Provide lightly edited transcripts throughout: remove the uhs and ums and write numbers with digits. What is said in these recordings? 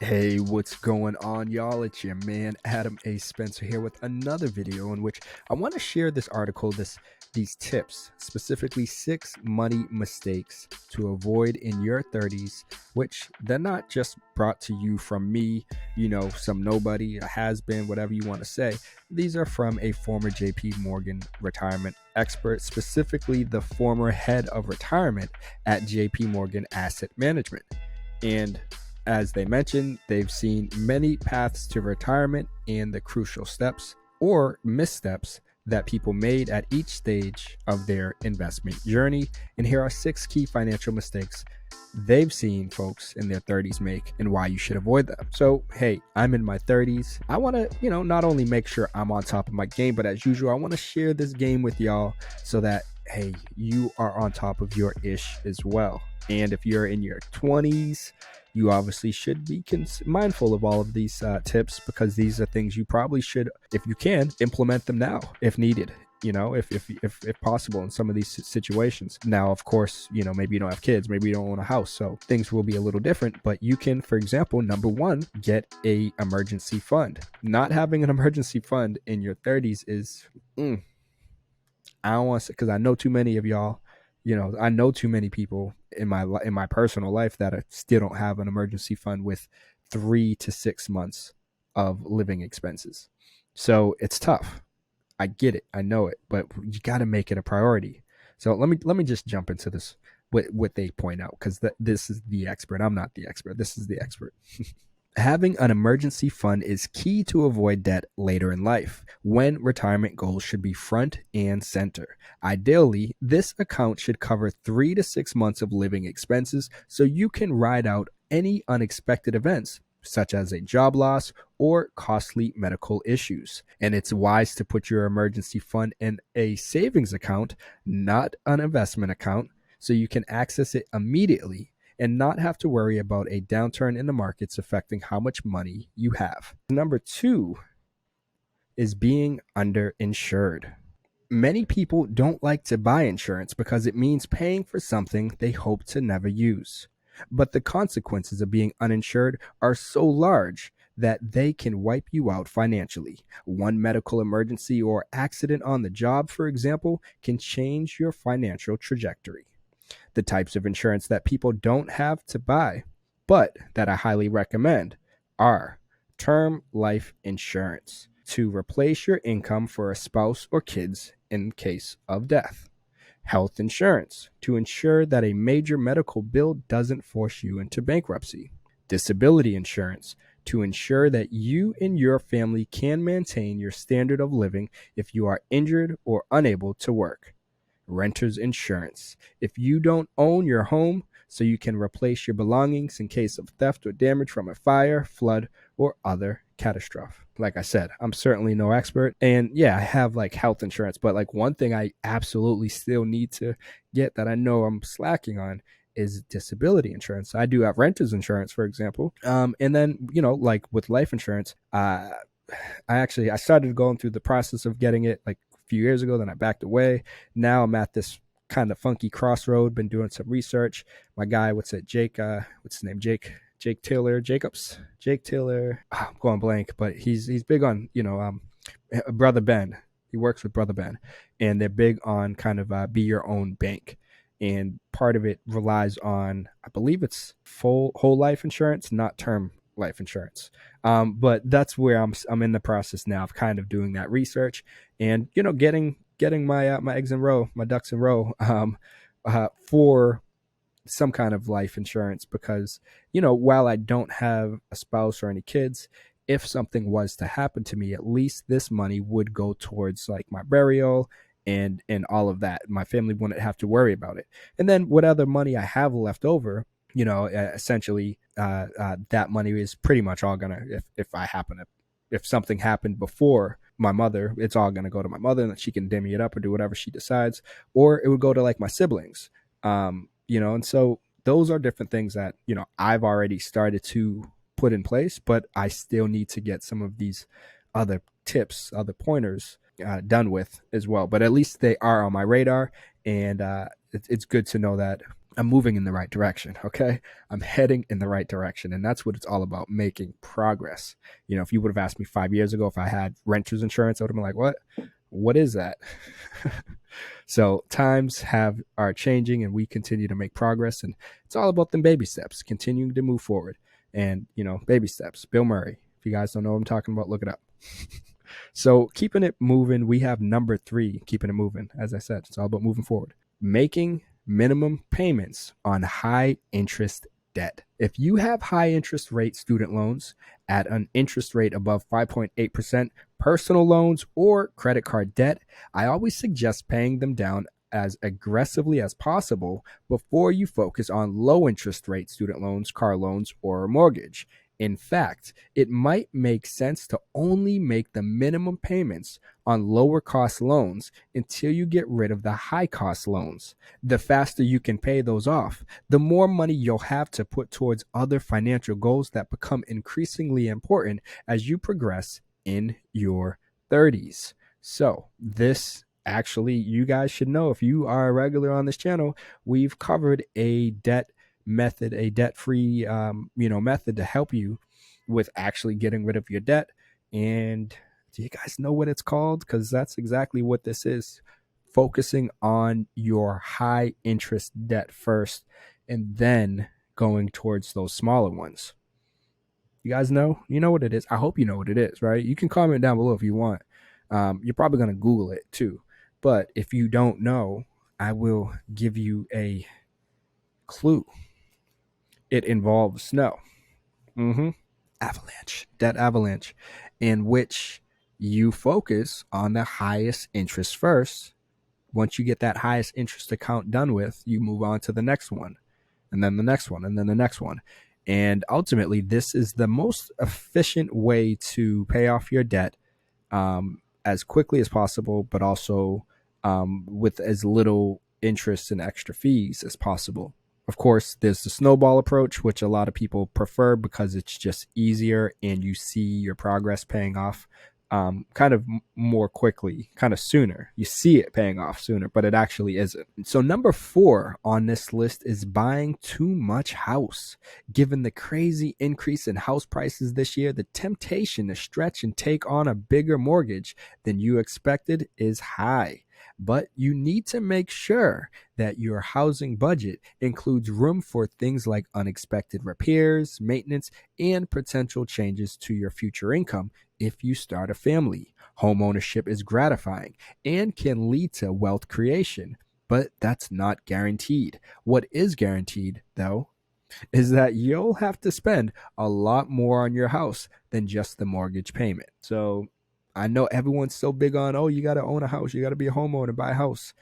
Hey, what's going on, y'all? It's your man Adam A. Spencer here with another video in which I want to share this article, these tips, specifically 6 money mistakes to avoid in your 30s, which they're not just brought to you from me, some nobody, a has been, whatever you want to say. These are from a former JP Morgan retirement expert, specifically the former head of retirement at JP Morgan Asset Management. And as they mentioned, they've seen many paths to retirement and the crucial steps or missteps that people made at each stage of their investment journey. And here are 6 key financial mistakes they've seen folks in their 30s make and why you should avoid them. So, hey, I'm in my 30s. I want to, not only make sure I'm on top of my game, but as usual, I want to share this game with y'all so that, hey, you are on top of your ish as well. And if you're in your 20s, you obviously should be mindful of all of these tips, because these are things you probably should, if you can, implement them now if needed. If possible in some of these situations. Now, of course, maybe you don't have kids, maybe you don't own a house, so things will be a little different. But you can, for example, number one, get a emergency fund. Not having an emergency fund in your 30s is, I don't want to, because I know too many of y'all. I know too many people in my personal life that still don't have an emergency fund with 3 to 6 months of living expenses. So it's tough. I get it. I know it, but you got to make it a priority. So let me just jump into this, what they point out, because this is the expert. I'm not the expert. This is the expert. Having an emergency fund is key to avoid debt later in life, when retirement goals should be front and center. Ideally, this account should cover 3 to 6 months of living expenses so you can ride out any unexpected events, such as a job loss or costly medical issues. And it's wise to put your emergency fund in a savings account, not an investment account, so you can access it immediately and not have to worry about a downturn in the markets affecting how much money you have. Number two is being underinsured. Many people don't like to buy insurance because it means paying for something they hope to never use. But the consequences of being uninsured are so large that they can wipe you out financially. One medical emergency or accident on the job, for example, can change your financial trajectory. The types of insurance that people don't have to buy, but that I highly recommend, are term life insurance, to replace your income for a spouse or kids in case of death; health insurance, to ensure that a major medical bill doesn't force you into bankruptcy; disability insurance, to ensure that you and your family can maintain your standard of living if you are injured or unable to work; renter's insurance, if you don't own your home, so you can replace your belongings in case of theft or damage from a fire, flood, or other catastrophe. Like I said, I'm certainly no expert. And yeah, I have like health insurance, but like one thing I absolutely still need to get that I know I'm slacking on is disability insurance. I do have renter's insurance, for example. And then, like with life insurance, I started going through the process of getting it like a few years ago. Then I backed away. Now I'm at this kind of funky crossroad. Been doing some research. My guy, what's his name? Jake Taylor Jacobs. Jake Taylor. I'm going blank, but he's big on Brother Ben. He works with Brother Ben, and they're big on kind of be your own bank. And part of it relies on, I believe it's full whole life insurance, not term life insurance. But that's where I'm in the process now of kind of doing that research and getting my eggs in row, my ducks in row, for some kind of life insurance, because while I don't have a spouse or any kids, if something was to happen to me, at least this money would go towards like my burial and all of that. My family wouldn't have to worry about it. And then what other money I have left over, essentially, that money is pretty much all gonna, if something happened before my mother, it's all gonna go to my mother, and she can dimmy it up or do whatever she decides, or it would go to like my siblings. And so those are different things that I've already started to put in place, but I still need to get some of these other tips, other pointers done with as well. But at least they are on my radar, and it's good to know that I'm moving in the right direction. Okay. I'm heading in the right direction. And that's what it's all about, making progress. If you would have asked me 5 years ago if I had renter's insurance, I would have been like, what? What is that? So times are changing and we continue to make progress. And it's all about them baby steps, continuing to move forward. And, baby steps. Bill Murray. If you guys don't know what I'm talking about, look it up. So keeping it moving, we have number 3, keeping it moving. As I said, it's all about moving forward. Making minimum payments on high interest debt. If you have high interest rate student loans at an interest rate above 5.8%, personal loans, or credit card debt, I always suggest paying them down as aggressively as possible before you focus on low interest rate student loans, car loans, or a mortgage. In fact, it might make sense to only make the minimum payments on lower cost loans until you get rid of the high cost loans. The faster you can pay those off, the more money you'll have to put towards other financial goals that become increasingly important as you progress in your 30s. So, this actually, you guys should know, if you are a regular on this channel, we've covered a debt method, a debt-free method to help you with actually getting rid of your debt. And do you guys know what it's called? Because that's exactly what this is. Focusing on your high interest debt first and then going towards those smaller ones. You guys know? You know what it is. I hope you know what it is, right? You can comment down below if you want. You're probably going to Google it too. But if you don't know, I will give you a clue. It involves snow. Avalanche, debt avalanche, in which you focus on the highest interest first. Once you get that highest interest account done with, you move on to the next one, and then the next one, and then the next one. And ultimately, this is the most efficient way to pay off your debt as quickly as possible, but also with as little interest and extra fees as possible. Of course, there's the snowball approach, which a lot of people prefer because it's just easier and you see your progress paying off kind of more quickly, kind of sooner. You see it paying off sooner, but it actually isn't. So number 4 on this list is buying too much house. Given the crazy increase in house prices this year, the temptation to stretch and take on a bigger mortgage than you expected is high. But you need to make sure that your housing budget includes room for things like unexpected repairs, maintenance, and potential changes to your future income if you start a family. Home ownership is gratifying and can lead to wealth creation, but that's not guaranteed. What is guaranteed, though, is that you'll have to spend a lot more on your house than just the mortgage payment. So I know everyone's so big on, oh, you got to own a house, you got to be a homeowner, buy a house.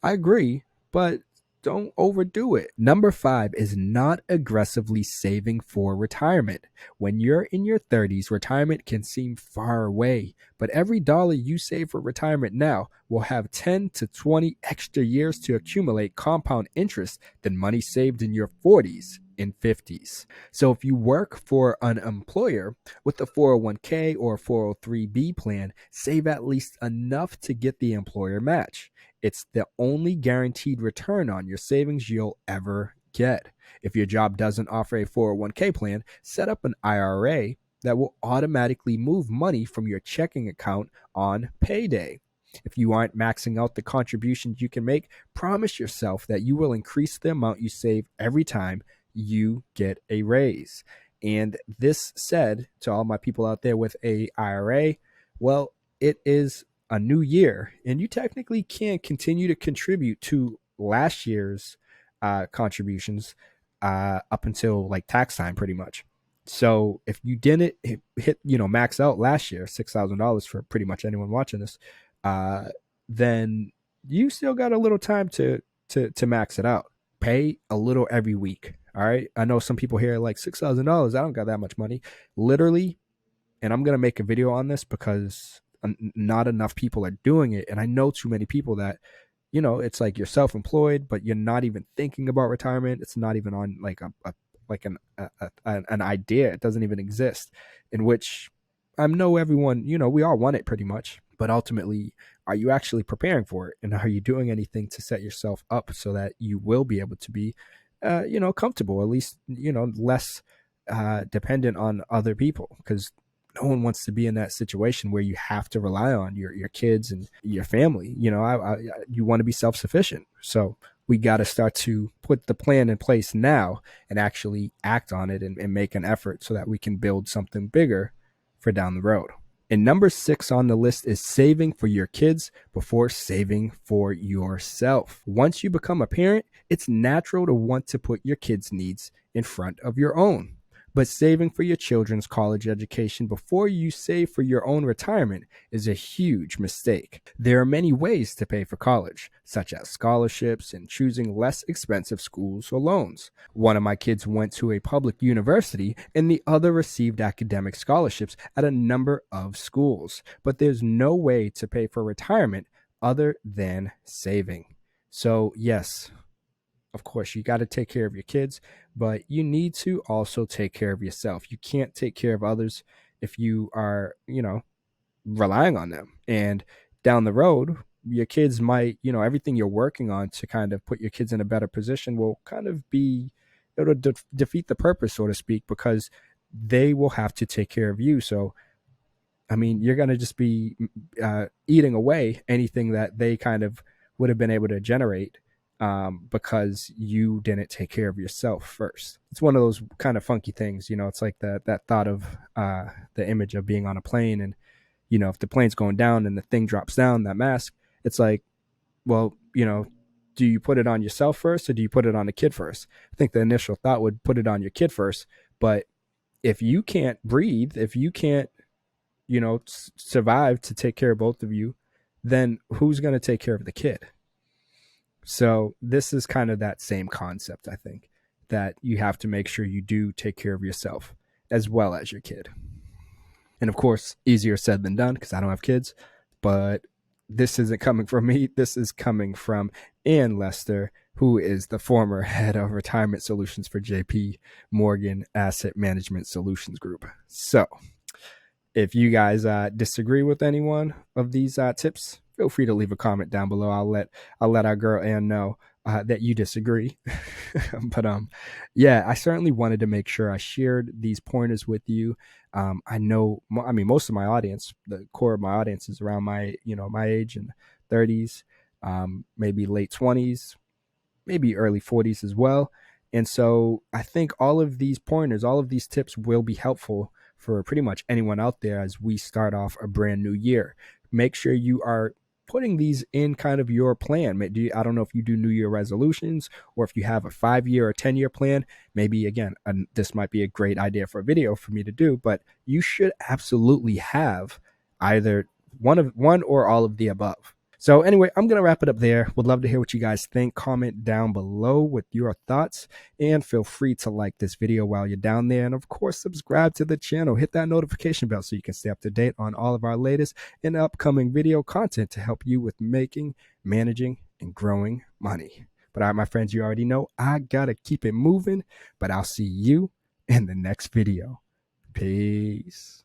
I agree, but don't overdo it. Number 5 is not aggressively saving for retirement. When you're in your 30s, retirement can seem far away, but every dollar you save for retirement now will have 10 to 20 extra years to accumulate compound interest than money saved in your 40s and 50s. So if you work for an employer with a 401k or 403b plan, save at least enough to get the employer match. It's the only guaranteed return on your savings you'll ever get. If your job doesn't offer a 401k plan, set up an IRA that will automatically move money from your checking account on payday. If you aren't maxing out the contributions you can make, promise yourself that you will increase the amount you save every time you get a raise. And this said to all my people out there with a IRA, well, it is a new year and you technically can continue to contribute to last year's contributions up until like tax time pretty much. So if you didn't hit max out last year $6,000 for pretty much anyone watching this, then you still got a little time to max it out. Pay a little every week. All right, I know some people here are like $6,000, I don't got that much money. Literally, and I'm gonna make a video on this because not enough people are doing it, and I know too many people that it's like you're self-employed but you're not even thinking about retirement. It's not even on like an idea. It doesn't even exist, in which I know everyone, we all want it pretty much, but ultimately are you actually preparing for it? And are you doing anything to set yourself up so that you will be able to be, comfortable, at least, less dependent on other people? Because no one wants to be in that situation where you have to rely on your kids and your family. You want to be self-sufficient. So we got to start to put the plan in place now and actually act on it and make an effort so that we can build something bigger for down the road. And number 6 on the list is saving for your kids before saving for yourself. Once you become a parent, it's natural to want to put your kids' needs in front of your own. But saving for your children's college education before you save for your own retirement is a huge mistake. There are many ways to pay for college, such as scholarships and choosing less expensive schools or loans. One of my kids went to a public university and the other received academic scholarships at a number of schools. But there's no way to pay for retirement other than saving. So, yes, of course, you got to take care of your kids, but you need to also take care of yourself. You can't take care of others if you are, relying on them. And down the road, your kids might, everything you're working on to kind of put your kids in a better position will kind of be, it'll defeat the purpose, so to speak, because they will have to take care of you. So, I mean, you're going to just be eating away anything that they kind of would have been able to generate because you didn't take care of yourself first. It's one of those kind of funky things, it's like that thought of the image of being on a plane, and if the plane's going down and the thing drops down, that mask, it's like, well, do you put it on yourself first or do you put it on the kid first? I think the initial thought would put it on your kid first, but if you can't breathe, if you can't survive to take care of both of you, then who's going to take care of the kid? So this is kind of that same concept, I think, that you have to make sure you do take care of yourself as well as your kid. And of course, easier said than done because I don't have kids, but this isn't coming from me. This is coming from Ann Lester, who is the former head of retirement solutions for JP Morgan Asset Management Solutions Group. So if you guys disagree with any one of these tips, feel free to leave a comment down below. I'll let our girl Ann know that you disagree. But yeah, I certainly wanted to make sure I shared these pointers with you. I mean, most of my audience, the core of my audience is around my age and 30s, maybe late 20s, maybe early 40s as well. And so I think all of these pointers, all of these tips will be helpful for pretty much anyone out there as we start off a brand new year. Make sure you are putting these in kind of your plan. I don't know if you do New Year resolutions or if you have a 5-year or 10-year plan. Maybe, again, this might be a great idea for a video for me to do, but you should absolutely have either one or all of the above. So anyway, I'm going to wrap it up there. Would love to hear what you guys think. Comment down below with your thoughts, and feel free to like this video while you're down there. And of course, subscribe to the channel. Hit that notification bell so you can stay up to date on all of our latest and upcoming video content to help you with making, managing, and growing money. But all right, my friends, you already know I got to keep it moving, but I'll see you in the next video. Peace.